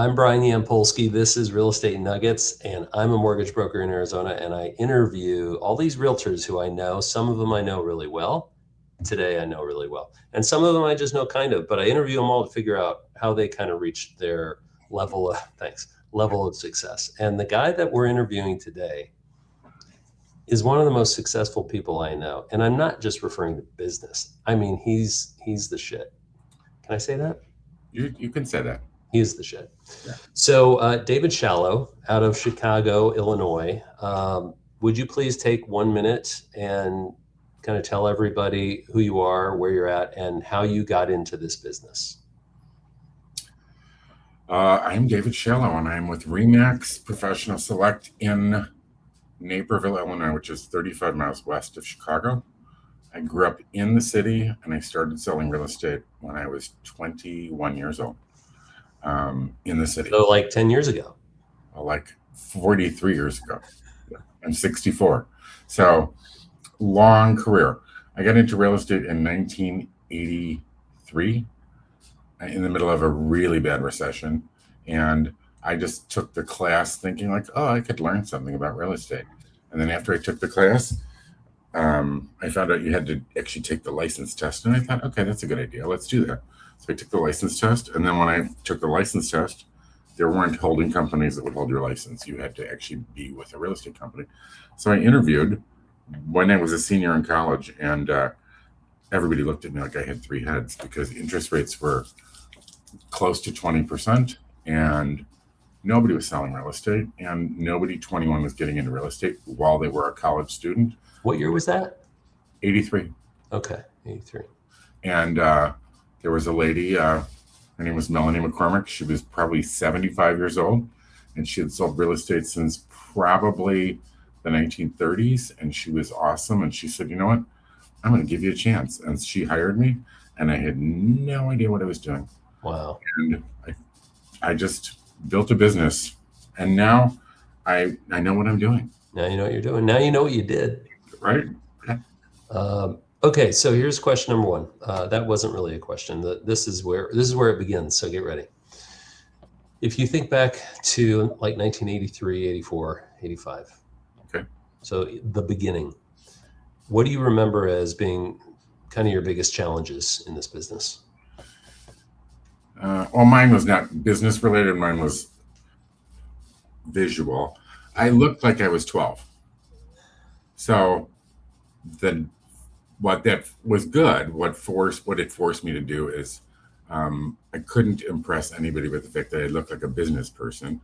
I'm Brian Yampolsky. This is Real Estate Nuggets, and I'm a mortgage broker in Arizona, and I interview all these realtors who I know. Some of them I know really well. Today I know really well. And some of them I just know kind of, but I interview them all to figure out how they kind of reached their level of success. And the guy that we're interviewing today is one of the most successful people I know. And I'm not just referring to business. I mean, he's the shit. Can I say that? You can say that. He is the shit. Yeah. So David Shallow out of Chicago, Illinois. Would you please take 1 minute and kind of tell everybody who you are, where you're at, and how you got into this business? I'm David Shallow, and I'm with Remax Professional Select in Naperville, Illinois, which is 35 miles west of Chicago. I grew up in the city, and I started selling real estate when I was 21 years old in the city. So like 10 years ago. Well, like 43 years ago. I'm 64. So long career. I got into real estate in 1983 in the middle of a really bad recession. And I just took the class thinking like, oh, I could learn something about real estate. And then after I took the class, I found out you had to actually take the license test. And I thought, okay, that's a good idea. Let's do that. So I took the license test. And then when I took the license test, there weren't holding companies that would hold your license. You had to actually be with a real estate company. So I interviewed when I was a senior in college, and everybody looked at me like I had three heads because interest rates were close to 20%, and nobody was selling real estate, and nobody 21 was getting into real estate while they were a college student. What year was that? 83. Okay, 83. And there was a lady, her name was Melanie McCormick. She was probably 75 years old, and she had sold real estate since probably the 1930s, and she was awesome. And she said, you know what, I'm going to give you a chance. And she hired me, and I had no idea what I was doing. Wow. And I just built a business, and now I know what I'm doing. Now you know what you're doing. Now you know what you did. Right? Okay, so here's question number one. That wasn't really a question. This is where it begins. So get ready. If you think back to like 1983, 84, 85. Okay. So the beginning. What do you remember as being kind of your biggest challenges in this business? Well, mine was not business related. Mine was visual. I looked like I was 12. So what that was good, what it forced me to do is I couldn't impress anybody with the fact that I looked like a business person.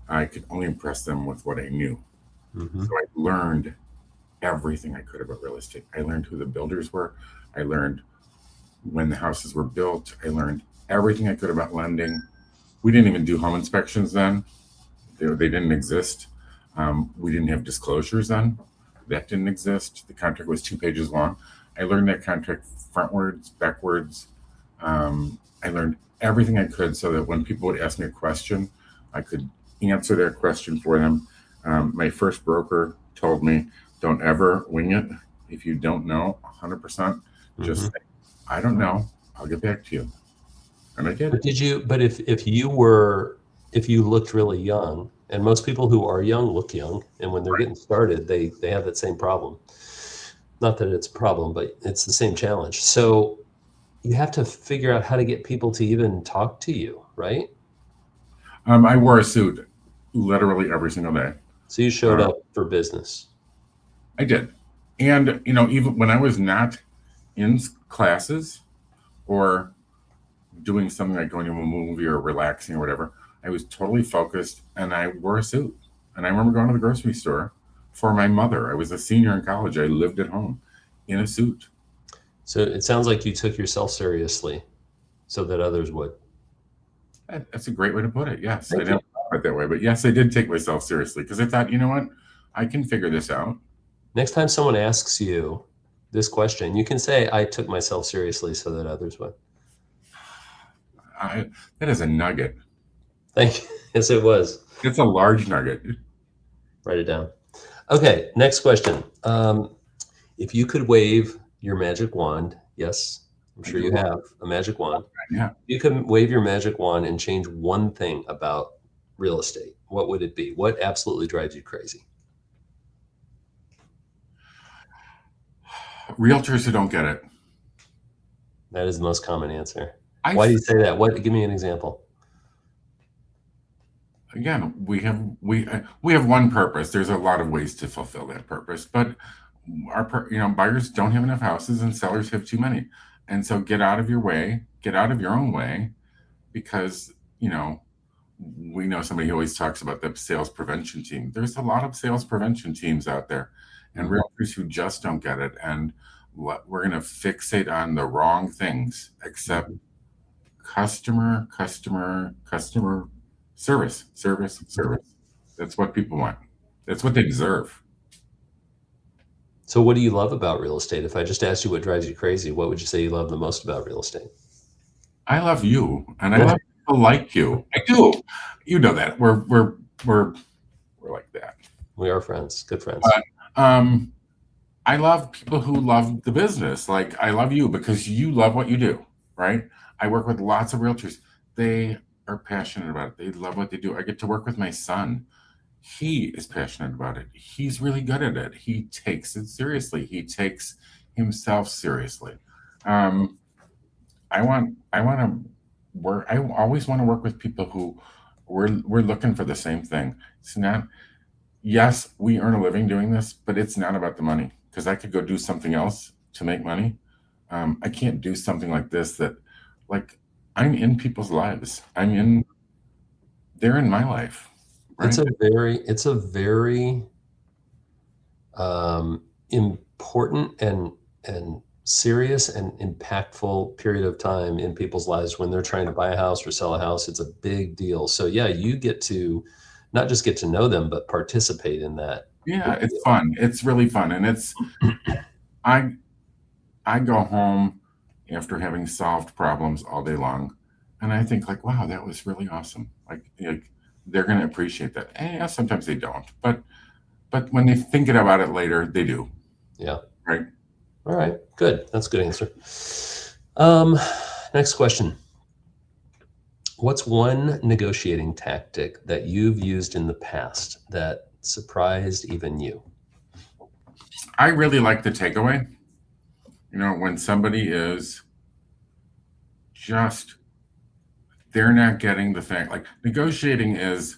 I could only impress them with what I knew. Mm-hmm. So I learned everything I could about real estate. I learned who the builders were. I learned when the houses were built. I learned everything I could about lending. We didn't even do home inspections then. They didn't exist. We didn't have disclosures then. That didn't exist. The contract was 2 pages long. I learned that contract frontwards, backwards. I learned everything I could so that when people would ask me a question, I could answer that question for them. My first broker told me, don't ever wing it. If you don't know 100%, just say, I don't know. I'll get back to you. And I did. But if you looked really young, and most people who are young look young, and when they're getting started, they have that same problem. Not that it's a problem, but it's the same challenge. So you have to figure out how to get people to even talk to you, right? I wore a suit literally every single day. So you showed up for business. I did. And, even when I was not in classes or doing something like going to a movie or relaxing or whatever, I was totally focused, and I wore a suit. And I remember going to the grocery store for my mother. I was a senior in college. I lived at home in a suit. So it sounds like you took yourself seriously so that others would. That's a great way to put it. Yes. Thank I didn't thought of it that way, but yes, I did take myself seriously because I thought, you know what? I can figure this out. Next time someone asks you this question, you can say, I took myself seriously so that others would. That is a nugget. Thank you. Yes, it was. It's a large nugget. Write it down. Okay, next question. If you could wave your magic wand, yes, I'm sure you have a magic wand. Yeah. You can wave your magic wand and change one thing about real estate. What would it be? What absolutely drives you crazy? Realtors who don't get it. That is the most common answer. I Why do you say that? What? Give me an example. Again, we have one purpose. There's a lot of ways to fulfill that purpose, but buyers don't have enough houses and sellers have too many. And so get out of your way, get out of your own way, because we know somebody who always talks about the sales prevention team. There's a lot of sales prevention teams out there, and realtors who just don't get it. And we're going to fixate on the wrong things, except customer service. That's what people want. That's what they deserve. So what do you love about real estate? If I just asked you what drives you crazy, what would you say you love the most about real estate? I love you, and I love people like you. I do. You know that we're like that. We are friends, good friends. I love people who love the business. Like, I love you because you love what you do, right? I work with lots of realtors. They are passionate about it. They love what they do. I get to work with my son. He is passionate about it. He's really good at it. He takes it seriously. He takes himself seriously. I always want to work with people who we're looking for the same thing. It's not, yes, we earn a living doing this, but it's not about the money, because I could go do something else to make money. I can't do something like this that, like, I'm in people's lives. They're in my life. Right? It's a very important and serious and impactful period of time in people's lives when they're trying to buy a house or sell a house. It's a big deal. So yeah, you get to not just get to know them, but participate in that. Yeah, it's fun. It's really fun. And I go home after having solved problems all day long, and I think, like, wow, that was really awesome. Like they're going to appreciate that. And yeah, sometimes they don't, but when they think about it later, they do. Yeah. Right. All right. Good. That's a good answer. Next question. What's one negotiating tactic that you've used in the past that surprised even you? I really like the takeaway. When somebody is just, they're not getting the thing. Like, negotiating is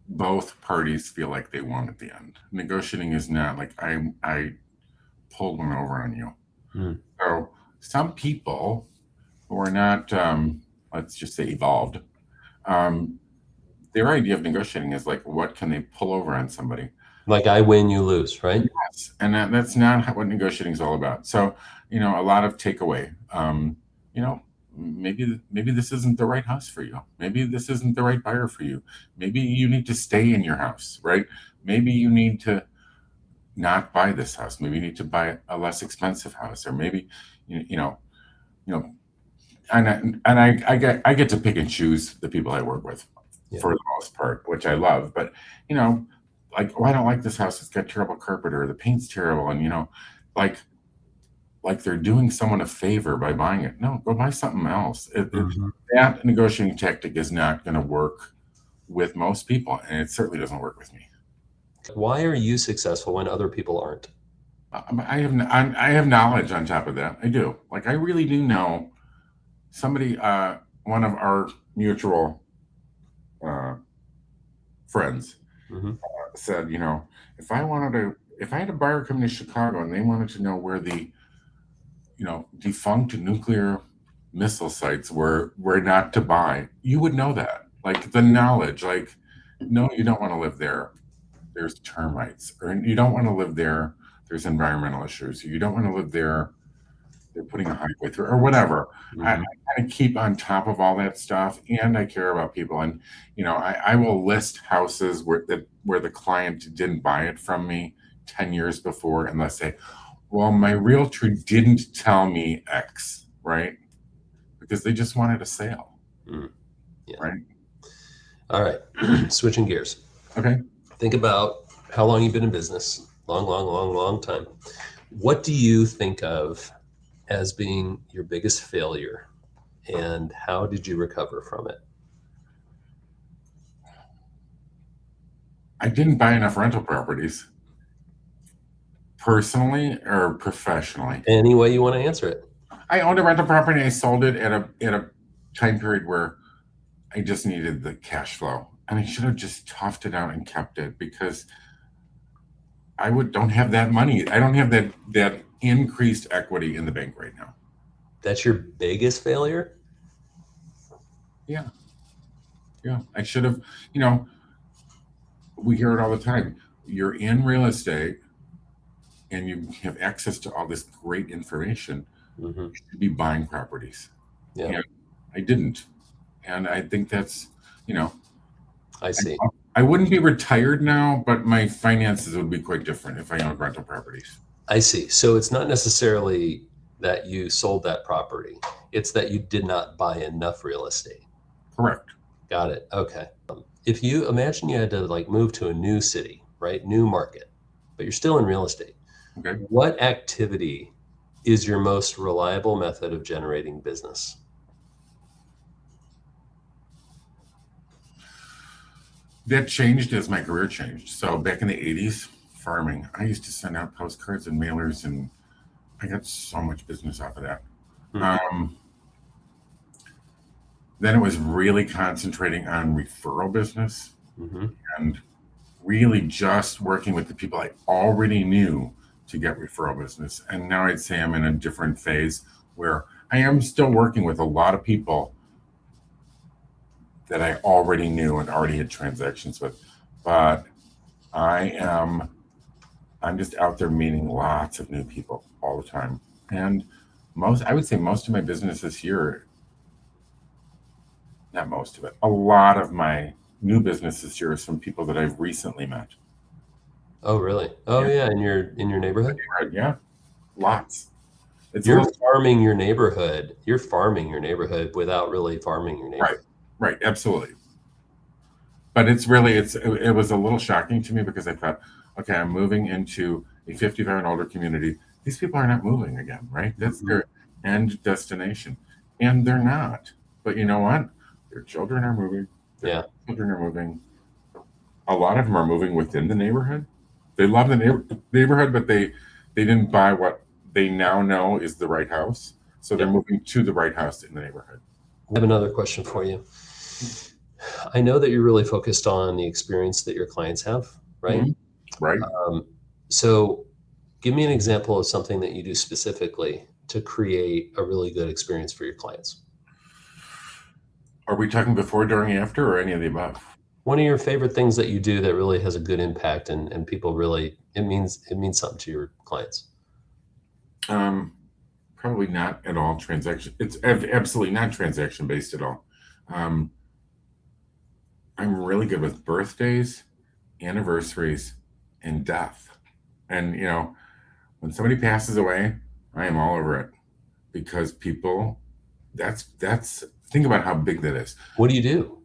both parties feel like they won at the end. Negotiating is not like I pulled one over on you. So some people who are not, let's just say, evolved, their idea of negotiating is like, what can they pull over on somebody? Like, I win, you lose, right? Yes, and that's not what negotiating is all about. So, a lot of takeaway. Maybe this isn't the right house for you. Maybe this isn't the right buyer for you. Maybe you need to stay in your house, right? Maybe you need to not buy this house. Maybe you need to buy a less expensive house, or maybe, and I get to pick and choose the people I work with for the most part, which I love. But like, oh, I don't like this house. It's got terrible carpet, or the paint's terrible, and like they're doing someone a favor by buying it. No, go buy something else. That negotiating tactic is not going to work with most people, and it certainly doesn't work with me. Why are you successful when other people aren't? I have knowledge on top of that. I do. Like, I really do know. Somebody, one of our mutual friends, said, if I had a buyer coming to Chicago and they wanted to know where the defunct nuclear missile sites were not to buy, you would know that. Like, the knowledge, like, no, you don't want to live there. There's termites, or you don't want to live there. There's environmental issues. You don't want to live there. They're putting a highway through, or whatever. I kind of keep on top of all that stuff, and I care about people. And I will list houses where the client didn't buy it from me 10 years before, and let's say, well, my realtor didn't tell me X, right? Because they just wanted a sale. Yeah. Right. All right. Switching gears. Okay. Think about how long you've been in business. Long time. What do you think of as being your biggest failure and how did you recover from it? I didn't buy enough rental properties, personally or professionally. Any way you want to answer it. I owned a rental property and I sold it at a time period where I just needed the cash flow. And I should have just toughed it out and kept it because don't have that money. I don't have that increased equity in the bank right now. That's your biggest failure? Yeah. Yeah. I should have, we hear it all the time. You're in real estate and you have access to all this great information. Mm-hmm. You should be buying properties. Yeah. And I didn't. And I think that's, I see. I wouldn't be retired now, but my finances would be quite different if I owned rental properties. I see. So it's not necessarily that you sold that property. It's that you did not buy enough real estate. Correct. Got it. Okay. If you imagine you had to move to a new city, right? New market, but you're still in real estate. Okay. What activity is your most reliable method of generating business? That changed as my career changed. So back in the 80s, farming, I used to send out postcards and mailers, and I got so much business off of that. Mm-hmm. Then it was really concentrating on referral business Mm-hmm. and really just working with the people I already knew to get referral business. And now I'd say I'm in a different phase where I am still working with a lot of people that I already knew and already had transactions with, but I'm just out there meeting lots of new people all the time. And I would say most of my business this year, not most of it, a lot of my new business this year is from people that I've recently met. Oh, really? Oh, yeah. In your neighborhood? Yeah, lots. You're farming your neighborhood. You're farming your neighborhood without really farming your neighborhood. Right, absolutely. But it was a little shocking to me because I thought, okay, I'm moving into a 55 and older community. These people are not moving again, right? That's their end destination. And they're not. But you know what? Their children are moving. Their children are moving. A lot of them are moving within the neighborhood. They love the neighborhood, but they didn't buy what they now know is the right house. So they're moving to the right house in the neighborhood. I have another question for you. I know that you're really focused on the experience that your clients have, right? Mm-hmm. Right. So give me an example of something that you do specifically to create a really good experience for your clients. Are we talking before, during, after, or any of the above? One of your favorite things that you do that really has a good impact and people really, it means something to your clients. Probably not at all transaction. It's absolutely not transaction based at all. I'm really good with birthdays, anniversaries, and death. And when somebody passes away, I am all over it because people. Think about how big that is. What do you do?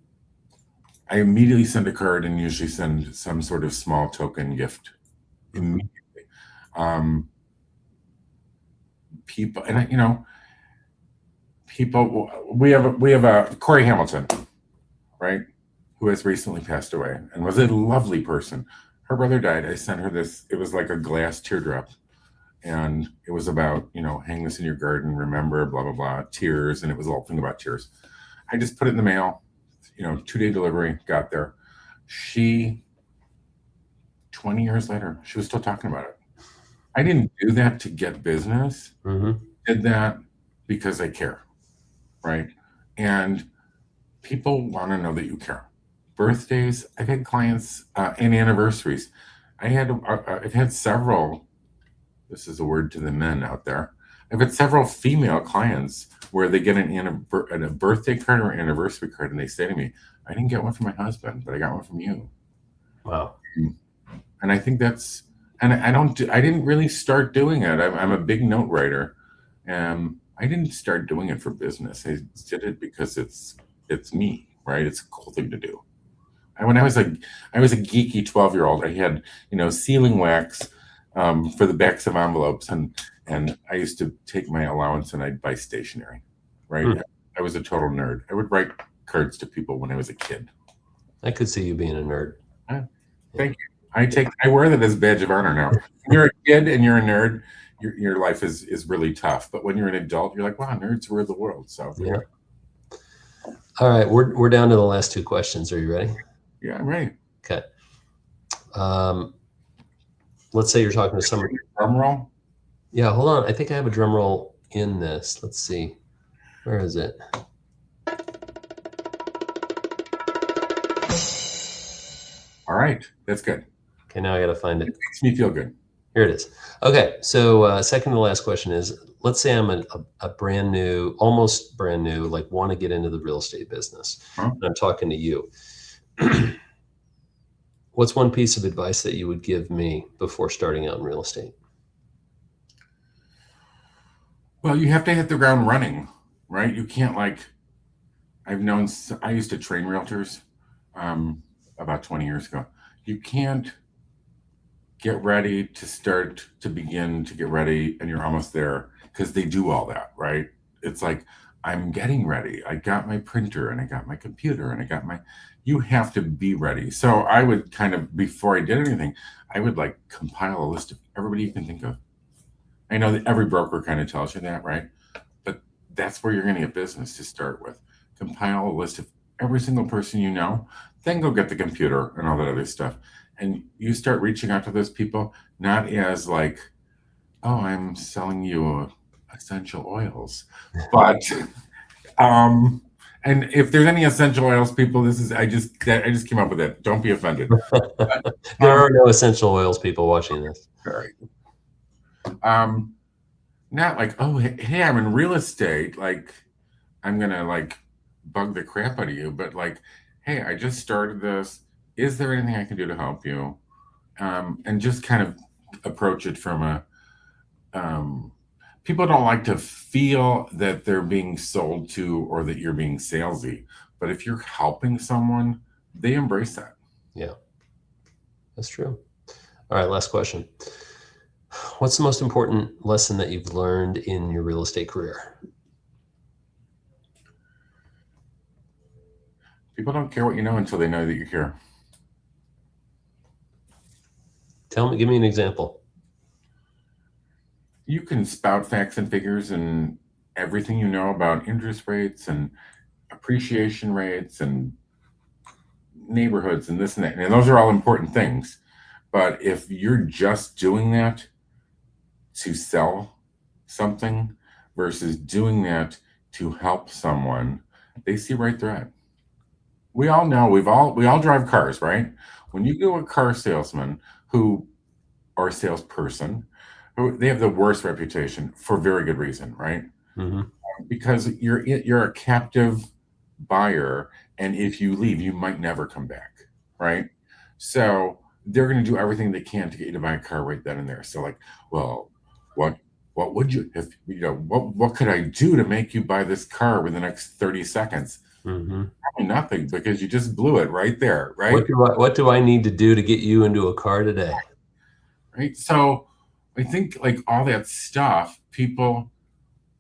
I immediately send a card and usually send some sort of small token gift immediately. People, and people. We have a Corey Hamilton, right, who has recently passed away and was a lovely person. Her brother died. I sent her this. It was like a glass teardrop, and it was about hang this in your garden, remember, blah blah blah, tears, and it was a whole thing about tears. I just put it in the mail. 2-day delivery, got there. 20 years later, she was still talking about it. I didn't do that to get business. Mm-hmm. Did that because I care, right? And people want to know that you care. Birthdays, I've had clients and anniversaries. I've had several. This is a word to the men out there. I've had several female clients where they get a birthday card or anniversary card, and they say to me, "I didn't get one from my husband, but I got one from you." Wow. And I think that's, and I didn't really start doing it. I'm a big note writer. I didn't start doing it for business. I did it because it's me, right? It's a cool thing to do. When I was a geeky 12-year-old, I had sealing wax for the backs of envelopes, and I used to take my allowance and I'd buy stationery, right? I was a total nerd. I would write cards to people when I was a kid. I could see you being a nerd. Yeah. Thank you. I wear that as a badge of honor now. When you're a kid and you're a nerd, your life is really tough. But when you're an adult, you're like, wow, nerds rule the world. So there Yeah. you All right, we're down to the last two questions. Are you ready? go. Yeah, I'm ready. Okay. Let's say you're talking to somebody. Drum roll. Yeah, hold on. I think I have a drum roll in this. Let's see. Where is it? All right, that's good. Okay, now I got to find it. It makes me feel good. Here it is. Okay, so second to the last question is, let's say I'm a brand new, almost brand new, like want to get into the real estate business. Huh? And I'm talking to you. What's one piece of advice that you would give me before starting out in real estate? Well, you have to hit the ground running, right? You can't I used to train realtors about 20 years ago. You can't get ready to start to begin to get ready and you're almost there because they do all that, right? It's like, I'm getting ready. I got my printer and I got my computer and you have to be ready. So I would kind of, before I did anything, I would like compile a list of everybody you can think of. I know that every broker kind of tells you that, right? But that's where you're going to get business to start with. Compile a list of every single person you know, then go get the computer and all that other stuff. And you start reaching out to those people, not as like, oh, I'm selling you essential oils, but and if there's any essential oils people, I just came up with it. Don't be offended. There are no essential oils people watching this. All right. Not like, oh, hey, I'm in real estate. Like, I'm gonna like bug the crap out of you, but like, hey, I just started this. Is there anything I can do to help you? And just kind of approach it from people don't like to feel that they're being sold to or that you're being salesy. But if you're helping someone, they embrace that. Yeah, that's true. All right, last question. What's the most important lesson that you've learned in your real estate career? People don't care what you know until they know that you care. Give me an example. You can spout facts and figures and everything you know about interest rates and appreciation rates and neighborhoods and this and that. And those are all important things. But if you're just doing that to sell something versus doing that to help someone, they see right through it. We all know we all drive cars, right? When you go to a car salesman or a salesperson, they have the worst reputation for very good reason, right? Mm-hmm. Because you're a captive buyer, and if you leave, you might never come back, right? So they're going to do everything they can to get you to buy a car right then and there. So like, well, what would you, if you know, what could I do to make you buy this car within the next 30 seconds? Mm-hmm. Probably nothing, because you just blew it right there, right? What do I need to do to get you into a car today? Right. So I think like all that stuff, people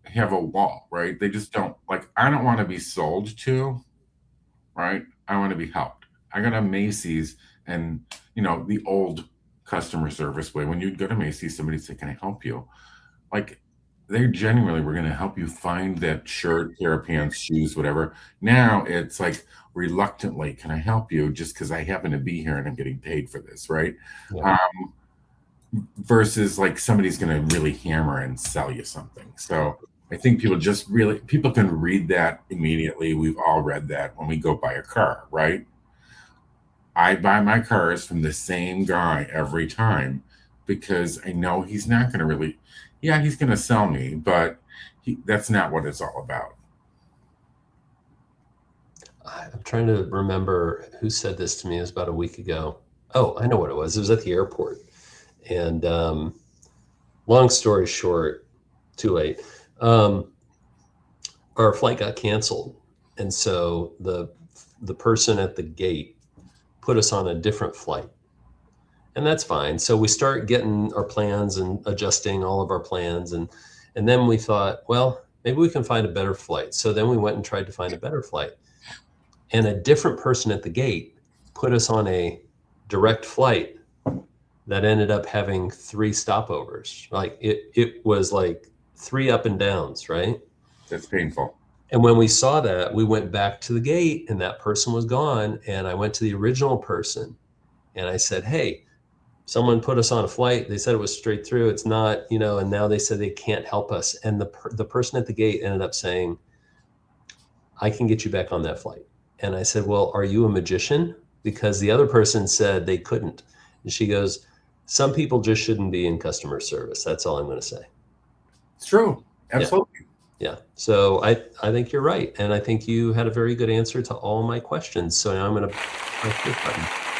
have a wall, right? They just don't like, I don't want to be sold to, right? I want to be helped. I go to Macy's and, the old customer service way, when you'd go to Macy's, somebody say, can I help you? Like, they genuinely were going to help you find that shirt, pair of pants, shoes, whatever. Now it's like reluctantly, can I help you? Just because I happen to be here and I'm getting paid for this, right? Yeah. Versus like somebody's going to really hammer and sell you something. So I think people can read that immediately. We've all read that when we go buy a car, right? I buy my cars from the same guy every time because I know he's not going to really, he's going to sell me, but that's not what it's all about. I'm trying to remember who said this to me. It was about a week ago. Oh, I know what it was. It was at the airport. And long story short, too late. Our flight got canceled. And so the person at the gate put us on a different flight. And that's fine. So we start getting our plans and adjusting all of our plans. And then we thought, well, maybe we can find a better flight. So then we went and tried to find a better flight. And a different person at the gate put us on a direct flight that ended up having 3 stopovers. Like it was like 3 up and downs, right? That's painful. And when we saw that, we went back to the gate and that person was gone. And I went to the original person and I said, hey, someone put us on a flight. They said it was straight through. It's not, and now they said they can't help us. And the person at the gate ended up saying, I can get you back on that flight. And I said, well, are you a magician? Because the other person said they couldn't. And she goes, some people just shouldn't be in customer service. That's all I'm going to say. It's true. Absolutely. Yeah. So I think you're right. And I think you had a very good answer to all my questions. So now I'm going to press this button.